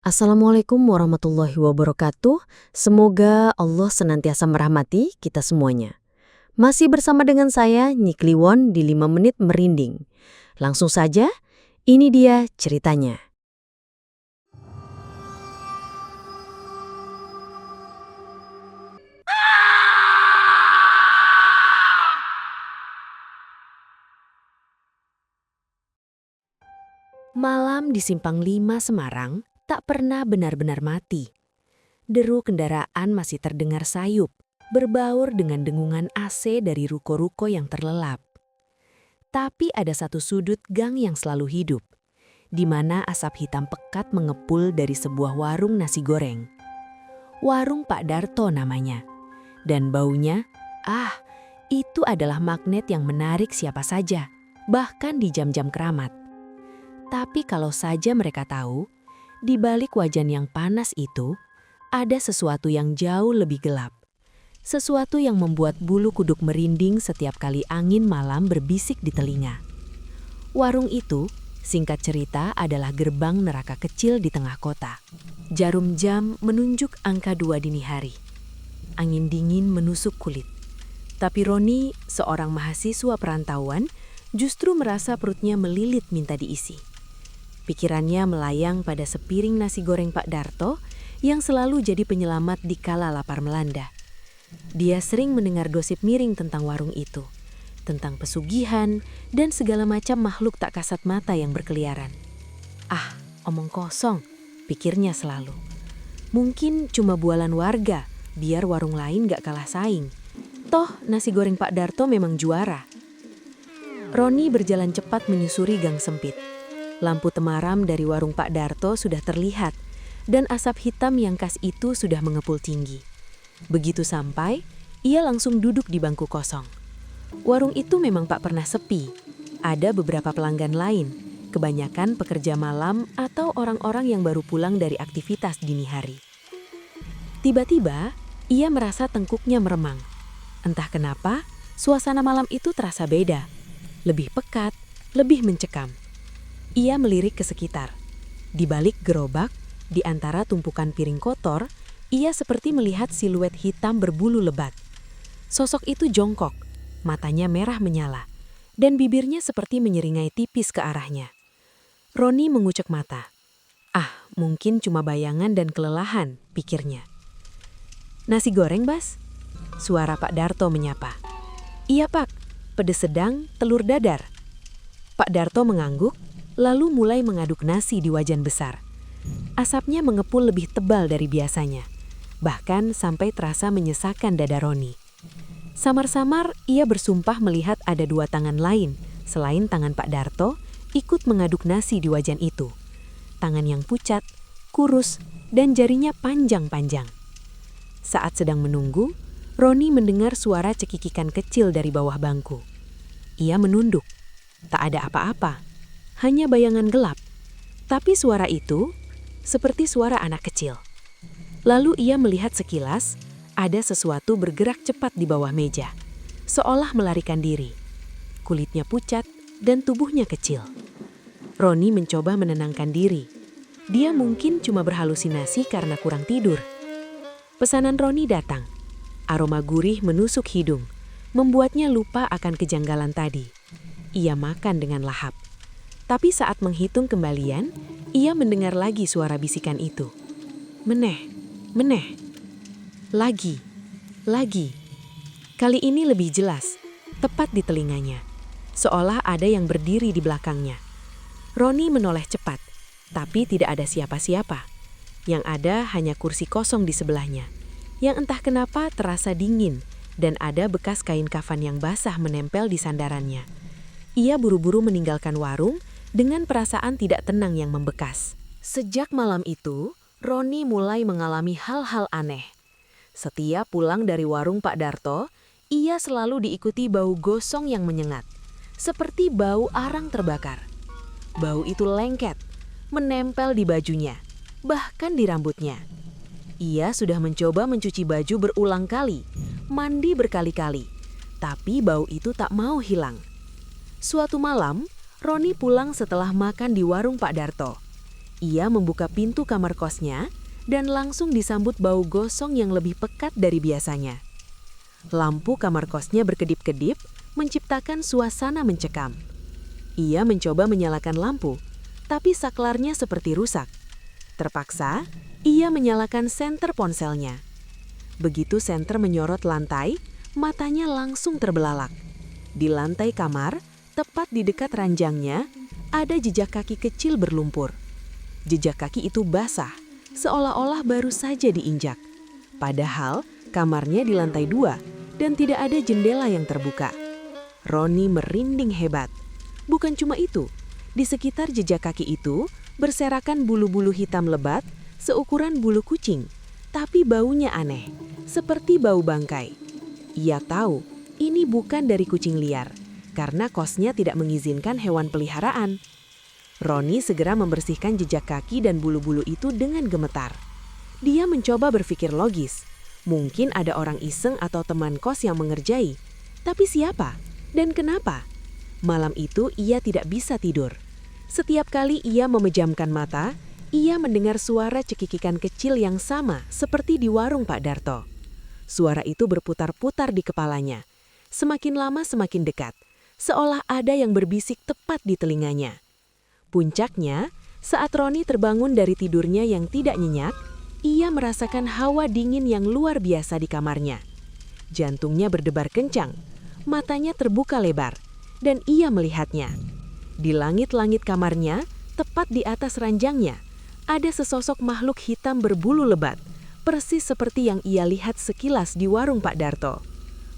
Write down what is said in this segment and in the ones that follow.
Assalamualaikum warahmatullahi wabarakatuh. Semoga Allah senantiasa merahmati kita semuanya. Masih bersama dengan saya, Nyi Kliwon di 5 Menit Merinding. Langsung saja, ini dia ceritanya. Malam di Simpang 5 Semarang tak pernah benar-benar mati. Deru kendaraan masih terdengar sayup, berbaur dengan dengungan AC dari ruko-ruko yang terlelap. Tapi ada satu sudut gang yang selalu hidup, di mana asap hitam pekat mengepul dari sebuah warung nasi goreng. Warung Pak Darto namanya. Dan baunya, itu adalah magnet yang menarik siapa saja, bahkan di jam-jam keramat. Tapi kalau saja mereka tahu, di balik wajan yang panas itu, ada sesuatu yang jauh lebih gelap. Sesuatu yang membuat bulu kuduk merinding setiap kali angin malam berbisik di telinga. Warung itu, singkat cerita, adalah gerbang neraka kecil di tengah kota. Jarum jam menunjuk angka 2 dini hari. Angin dingin menusuk kulit. Tapi Roni, seorang mahasiswa perantauan, justru merasa perutnya melilit minta diisi. Pikirannya melayang pada sepiring nasi goreng Pak Darto yang selalu jadi penyelamat di kala lapar melanda. Dia sering mendengar gosip miring tentang warung itu, tentang pesugihan dan segala macam makhluk tak kasat mata yang berkeliaran. Omong kosong, pikirnya selalu. Mungkin cuma bualan warga, biar warung lain gak kalah saing. Toh nasi goreng Pak Darto memang juara. Roni berjalan cepat menyusuri gang sempit. Lampu temaram dari warung Pak Darto sudah terlihat, dan asap hitam yang khas itu sudah mengepul tinggi. Begitu sampai, ia langsung duduk di bangku kosong. Warung itu memang tak pernah sepi. Ada beberapa pelanggan lain, kebanyakan pekerja malam atau orang-orang yang baru pulang dari aktivitas dini hari. Tiba-tiba, ia merasa tengkuknya meremang. Entah kenapa, suasana malam itu terasa beda. Lebih pekat, lebih mencekam. Ia melirik ke sekitar. Di balik gerobak, di antara tumpukan piring kotor, ia seperti melihat siluet hitam berbulu lebat. Sosok itu jongkok, matanya merah menyala, dan bibirnya seperti menyeringai tipis ke arahnya. Roni mengucek mata. Mungkin cuma bayangan dan kelelahan, pikirnya. Nasi goreng, Bas? Suara Pak Darto menyapa. Iya, Pak. Pedes sedang, telur dadar. Pak Darto mengangguk, lalu mulai mengaduk nasi di wajan besar. Asapnya mengepul lebih tebal dari biasanya, bahkan sampai terasa menyesakkan dada Roni. Samar-samar ia bersumpah melihat ada 2 tangan lain, selain tangan Pak Darto, ikut mengaduk nasi di wajan itu. Tangan yang pucat, kurus, dan jarinya panjang-panjang. Saat sedang menunggu, Roni mendengar suara cekikikan kecil dari bawah bangku. Ia menunduk. Tak ada apa-apa, hanya bayangan gelap. Tapi suara itu seperti suara anak kecil. Lalu ia melihat sekilas ada sesuatu bergerak cepat di bawah meja, seolah melarikan diri. Kulitnya pucat dan tubuhnya kecil. Roni mencoba menenangkan diri. Dia mungkin cuma berhalusinasi karena kurang tidur. Pesanan Roni datang. Aroma gurih menusuk hidung, membuatnya lupa akan kejanggalan tadi. Ia makan dengan lahap. Tapi saat menghitung kembalian, ia mendengar lagi suara bisikan itu. Meneh, meneh. Lagi. Kali ini lebih jelas, tepat di telinganya. Seolah ada yang berdiri di belakangnya. Roni menoleh cepat, tapi tidak ada siapa-siapa. Yang ada hanya kursi kosong di sebelahnya, yang entah kenapa terasa dingin, dan ada bekas kain kafan yang basah menempel di sandarannya. Ia buru-buru meninggalkan warung dengan perasaan tidak tenang yang membekas. Sejak malam itu, Roni mulai mengalami hal-hal aneh. Setiap pulang dari warung Pak Darto, ia selalu diikuti bau gosong yang menyengat, seperti bau arang terbakar. Bau itu lengket, menempel di bajunya, bahkan di rambutnya. Ia sudah mencoba mencuci baju berulang kali, mandi berkali-kali, tapi bau itu tak mau hilang. Suatu malam, Roni pulang setelah makan di warung Pak Darto. Ia membuka pintu kamar kosnya dan langsung disambut bau gosong yang lebih pekat dari biasanya. Lampu kamar kosnya berkedip-kedip, menciptakan suasana mencekam. Ia mencoba menyalakan lampu, tapi saklarnya seperti rusak. Terpaksa, ia menyalakan senter ponselnya. Begitu senter menyorot lantai, matanya langsung terbelalak. Di lantai kamar, tepat di dekat ranjangnya, ada jejak kaki kecil berlumpur. Jejak kaki itu basah, seolah-olah baru saja diinjak. Padahal, kamarnya di lantai 2 dan tidak ada jendela yang terbuka. Roni merinding hebat. Bukan cuma itu, di sekitar jejak kaki itu berserakan bulu-bulu hitam lebat seukuran bulu kucing, tapi baunya aneh, seperti bau bangkai. Ia tahu ini bukan dari kucing liar, karena kosnya tidak mengizinkan hewan peliharaan. Roni segera membersihkan jejak kaki dan bulu-bulu itu dengan gemetar. Dia mencoba berpikir logis. Mungkin ada orang iseng atau teman kos yang mengerjai. Tapi siapa? Dan kenapa? Malam itu ia tidak bisa tidur. Setiap kali ia memejamkan mata, ia mendengar suara cekikikan kecil yang sama seperti di warung Pak Darto. Suara itu berputar-putar di kepalanya. Semakin lama semakin dekat, seolah ada yang berbisik tepat di telinganya. Puncaknya, saat Roni terbangun dari tidurnya yang tidak nyenyak, ia merasakan hawa dingin yang luar biasa di kamarnya. Jantungnya berdebar kencang, matanya terbuka lebar, dan ia melihatnya. Di langit-langit kamarnya, tepat di atas ranjangnya, ada sesosok makhluk hitam berbulu lebat, persis seperti yang ia lihat sekilas di warung Pak Darto.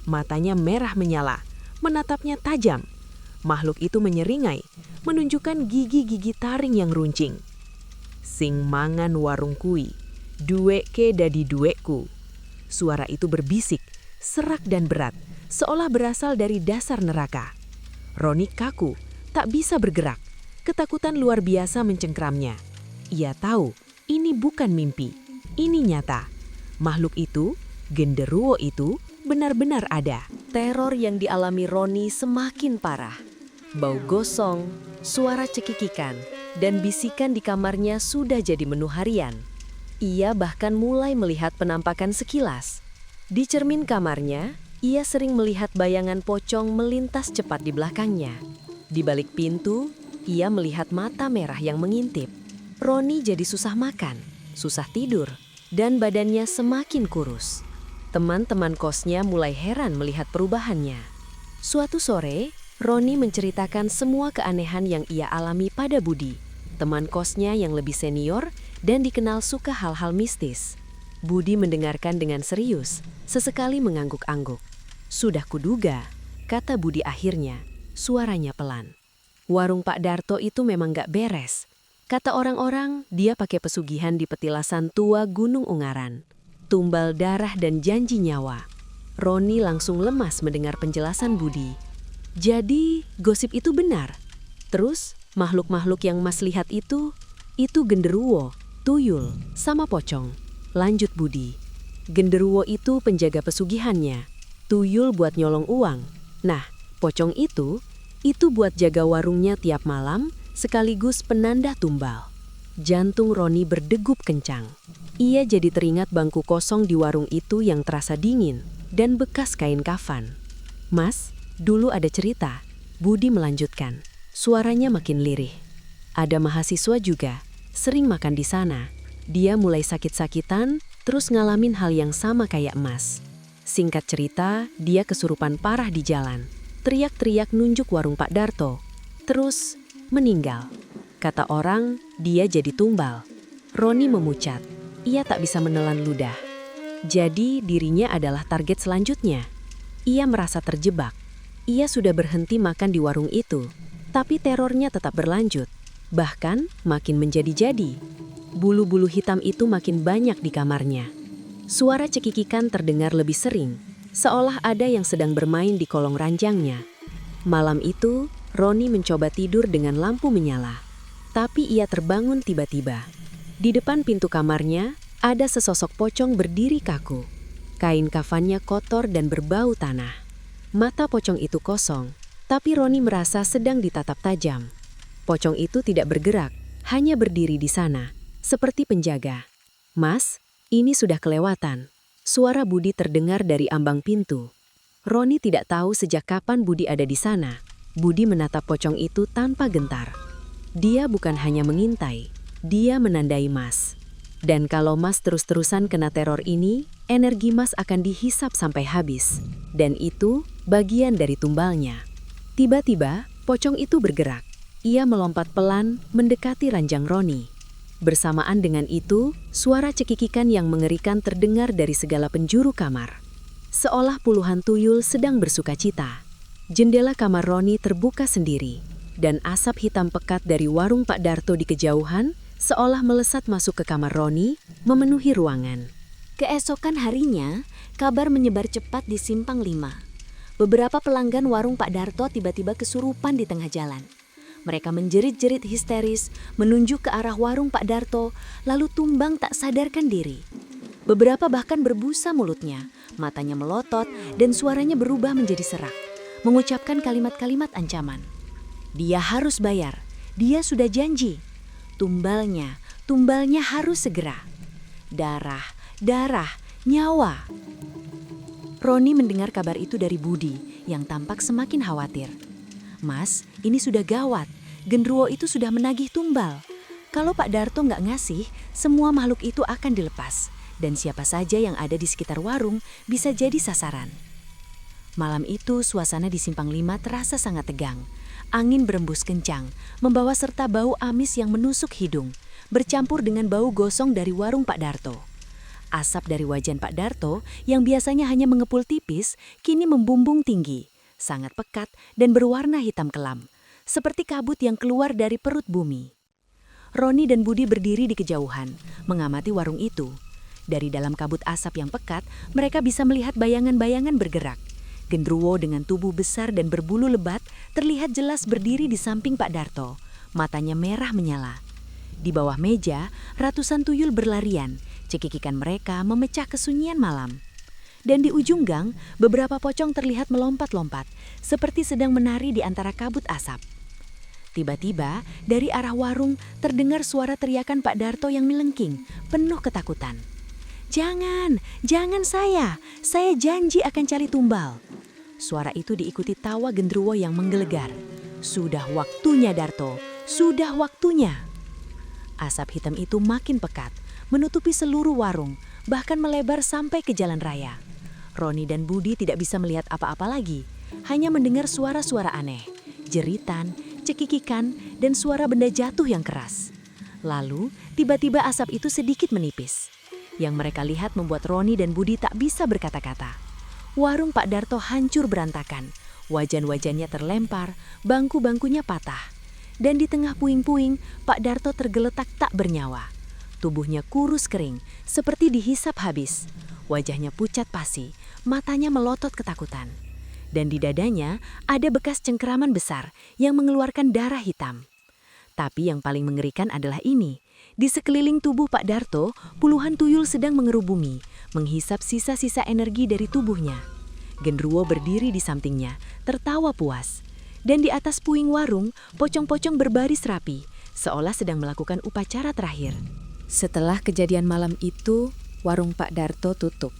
Matanya merah menyala, menatapnya tajam. Makhluk itu menyeringai, menunjukkan gigi-gigi taring yang runcing. Sing mangan warung kui, dueke dadi dueku. Suara itu berbisik, serak dan berat, seolah berasal dari dasar neraka. Roni kaku, tak bisa bergerak. Ketakutan luar biasa mencengkramnya. Ia tahu, ini bukan mimpi, ini nyata. Makhluk itu, genderuwo itu, benar-benar ada. Teror yang dialami Roni semakin parah. Bau gosong, suara cekikikan, dan bisikan di kamarnya sudah jadi menu harian. Ia bahkan mulai melihat penampakan sekilas. Di cermin kamarnya, ia sering melihat bayangan pocong melintas cepat di belakangnya. Di balik pintu, ia melihat mata merah yang mengintip. Roni jadi susah makan, susah tidur, dan badannya semakin kurus. Teman-teman kosnya mulai heran melihat perubahannya. Suatu sore, Roni menceritakan semua keanehan yang ia alami pada Budi, teman kosnya yang lebih senior dan dikenal suka hal-hal mistis. Budi mendengarkan dengan serius, sesekali mengangguk-angguk. "Sudah kuduga," kata Budi akhirnya, suaranya pelan. "Warung Pak Darto itu memang gak beres. Kata orang-orang, dia pakai pesugihan di petilasan tua Gunung Ungaran. Tumbal darah dan janji nyawa." Roni langsung lemas mendengar penjelasan Budi. "Jadi, gosip itu benar? Terus, makhluk-makhluk yang Mas lihat itu genderuwo, tuyul, sama pocong," lanjut Budi. "Genderuwo itu penjaga pesugihannya, tuyul buat nyolong uang. Nah, pocong itu buat jaga warungnya tiap malam, sekaligus penanda tumbal." Jantung Roni berdegup kencang. Ia jadi teringat bangku kosong di warung itu yang terasa dingin dan bekas kain kafan. "Mas, dulu ada cerita," Budi melanjutkan. Suaranya makin lirih. "Ada mahasiswa juga, sering makan di sana. Dia mulai sakit-sakitan, terus ngalamin hal yang sama kayak Mas. Singkat cerita, dia kesurupan parah di jalan. Teriak-teriak nunjuk warung Pak Darto. Terus, meninggal. Kata orang, dia jadi tumbal." Roni memucat. Ia tak bisa menelan ludah. Jadi, dirinya adalah target selanjutnya. Ia merasa terjebak. Ia sudah berhenti makan di warung itu, tapi terornya tetap berlanjut. Bahkan, makin menjadi-jadi. Bulu-bulu hitam itu makin banyak di kamarnya. Suara cekikikan terdengar lebih sering, seolah ada yang sedang bermain di kolong ranjangnya. Malam itu, Roni mencoba tidur dengan lampu menyala. Tapi ia terbangun tiba-tiba. Di depan pintu kamarnya, ada sesosok pocong berdiri kaku. Kain kafannya kotor dan berbau tanah. Mata pocong itu kosong, tapi Roni merasa sedang ditatap tajam. Pocong itu tidak bergerak, hanya berdiri di sana, seperti penjaga. "Mas, ini sudah kelewatan." Suara Budi terdengar dari ambang pintu. Roni tidak tahu sejak kapan Budi ada di sana. Budi menatap pocong itu tanpa gentar. Dia bukan hanya mengintai, dia menandai Mas. Dan kalau Mas terus-terusan kena teror ini, energi Mas akan dihisap sampai habis. Dan itu bagian dari tumbalnya. Tiba-tiba, pocong itu bergerak. Ia melompat pelan, mendekati ranjang Roni. Bersamaan dengan itu, suara cekikikan yang mengerikan terdengar dari segala penjuru kamar. Seolah puluhan tuyul sedang bersukacita. Jendela kamar Roni terbuka sendiri, dan asap hitam pekat dari warung Pak Darto di kejauhan seolah melesat masuk ke kamar Roni, memenuhi ruangan. Keesokan harinya, kabar menyebar cepat di Simpang 5. Beberapa pelanggan warung Pak Darto tiba-tiba kesurupan di tengah jalan. Mereka menjerit-jerit histeris, menunjuk ke arah warung Pak Darto, lalu tumbang tak sadarkan diri. Beberapa bahkan berbusa mulutnya, matanya melotot, dan suaranya berubah menjadi serak, mengucapkan kalimat-kalimat ancaman. Dia harus bayar, dia sudah janji. Tumbalnya harus segera. Darah, nyawa. Roni mendengar kabar itu dari Budi, yang tampak semakin khawatir. "Mas, ini sudah gawat. Genderuwo itu sudah menagih tumbal. Kalau Pak Darto nggak ngasih, semua makhluk itu akan dilepas. Dan siapa saja yang ada di sekitar warung bisa jadi sasaran." Malam itu suasana di Simpang 5 terasa sangat tegang. Angin berembus kencang, membawa serta bau amis yang menusuk hidung, bercampur dengan bau gosong dari warung Pak Darto. Asap dari wajan Pak Darto yang biasanya hanya mengepul tipis, kini membumbung tinggi. Sangat pekat dan berwarna hitam kelam, seperti kabut yang keluar dari perut bumi. Roni dan Budi berdiri di kejauhan, mengamati warung itu. Dari dalam kabut asap yang pekat, mereka bisa melihat bayangan-bayangan bergerak. Genderuwo dengan tubuh besar dan berbulu lebat terlihat jelas berdiri di samping Pak Darto, matanya merah menyala. Di bawah meja, ratusan tuyul berlarian, cekikikan mereka memecah kesunyian malam. Dan di ujung gang, beberapa pocong terlihat melompat-lompat, seperti sedang menari di antara kabut asap. Tiba-tiba, dari arah warung terdengar suara teriakan Pak Darto yang melengking, penuh ketakutan. Jangan saya janji akan cari tumbal." Suara itu diikuti tawa genderuwo yang menggelegar. "Sudah waktunya Darto, sudah waktunya." Asap hitam itu makin pekat, menutupi seluruh warung, bahkan melebar sampai ke jalan raya. Roni dan Budi tidak bisa melihat apa-apa lagi, hanya mendengar suara-suara aneh, jeritan, cekikikan, dan suara benda jatuh yang keras. Lalu, tiba-tiba asap itu sedikit menipis. Yang mereka lihat membuat Roni dan Budi tak bisa berkata-kata. Warung Pak Darto hancur berantakan, wajan-wajannya terlempar, bangku-bangkunya patah. Dan di tengah puing-puing, Pak Darto tergeletak tak bernyawa. Tubuhnya kurus kering, seperti dihisap habis. Wajahnya pucat pasi, matanya melotot ketakutan. Dan di dadanya ada bekas cengkeraman besar yang mengeluarkan darah hitam. Tapi yang paling mengerikan adalah ini. Di sekeliling tubuh Pak Darto, puluhan tuyul sedang mengerubungi, menghisap sisa-sisa energi dari tubuhnya. Genderuwo berdiri di sampingnya, tertawa puas. Dan di atas puing warung, pocong-pocong berbaris rapi, seolah sedang melakukan upacara terakhir. Setelah kejadian malam itu, warung Pak Darto tutup.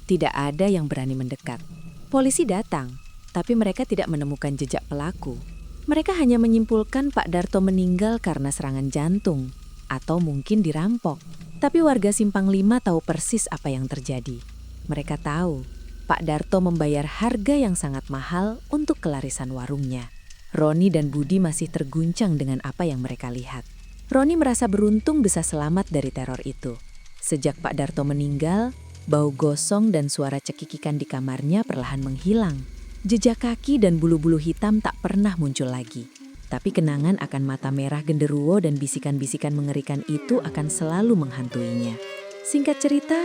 Tidak ada yang berani mendekat. Polisi datang, tapi mereka tidak menemukan jejak pelaku. Mereka hanya menyimpulkan Pak Darto meninggal karena serangan jantung, atau mungkin dirampok. Tapi warga Simpang 5 tahu persis apa yang terjadi. Mereka tahu, Pak Darto membayar harga yang sangat mahal untuk kelarisan warungnya. Roni dan Budi masih terguncang dengan apa yang mereka lihat. Roni merasa beruntung bisa selamat dari teror itu. Sejak Pak Darto meninggal, bau gosong dan suara cekikikan di kamarnya perlahan menghilang. Jejak kaki dan bulu-bulu hitam tak pernah muncul lagi. Tapi kenangan akan mata merah genderuwo dan bisikan-bisikan mengerikan itu akan selalu menghantuinya. Singkat cerita,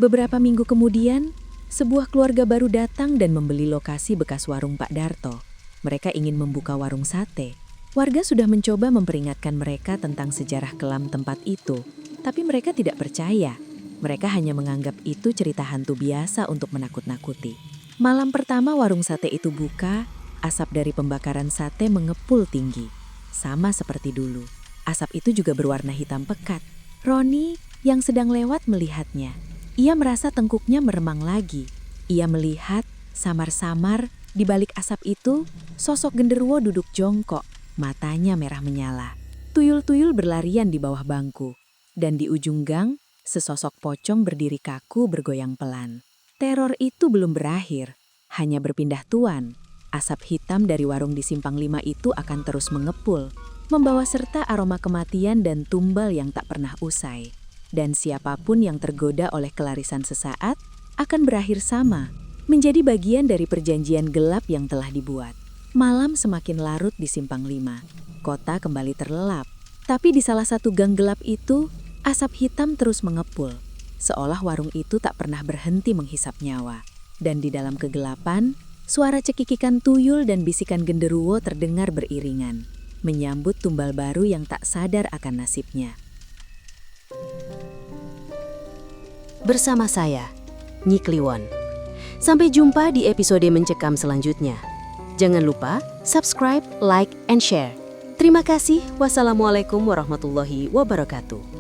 beberapa minggu kemudian, sebuah keluarga baru datang dan membeli lokasi bekas warung Pak Darto. Mereka ingin membuka warung sate. Warga sudah mencoba memperingatkan mereka tentang sejarah kelam tempat itu, tapi mereka tidak percaya. Mereka hanya menganggap itu cerita hantu biasa untuk menakut-nakuti. Malam pertama warung sate itu buka, asap dari pembakaran sate mengepul tinggi. Sama seperti dulu, Asap itu juga berwarna hitam pekat. Roni yang sedang lewat melihatnya. Ia merasa tengkuknya meremang lagi. Ia melihat samar-samar di balik asap itu sosok genderuwo duduk jongkok, matanya merah menyala. Tuyul-tuyul berlarian di bawah bangku. Dan di ujung gang, sesosok pocong berdiri kaku bergoyang pelan. Teror itu belum berakhir, hanya berpindah tuan. Asap hitam dari warung di Simpang 5 itu akan terus mengepul, membawa serta aroma kematian dan tumbal yang tak pernah usai. Dan siapapun yang tergoda oleh kelarisan sesaat akan berakhir sama, menjadi bagian dari perjanjian gelap yang telah dibuat. Malam semakin larut di Simpang 5. Kota kembali terlelap. Tapi di salah satu gang gelap itu, asap hitam terus mengepul. Seolah warung itu tak pernah berhenti menghisap nyawa. Dan di dalam kegelapan, suara cekikikan tuyul dan bisikan genderuwo terdengar beriringan, menyambut tumbal baru yang tak sadar akan nasibnya. Bersama saya, Nyi Kliwon. Sampai jumpa di episode Mencekam selanjutnya. Jangan lupa subscribe, like, and share. Terima kasih. Wassalamualaikum warahmatullahi wabarakatuh.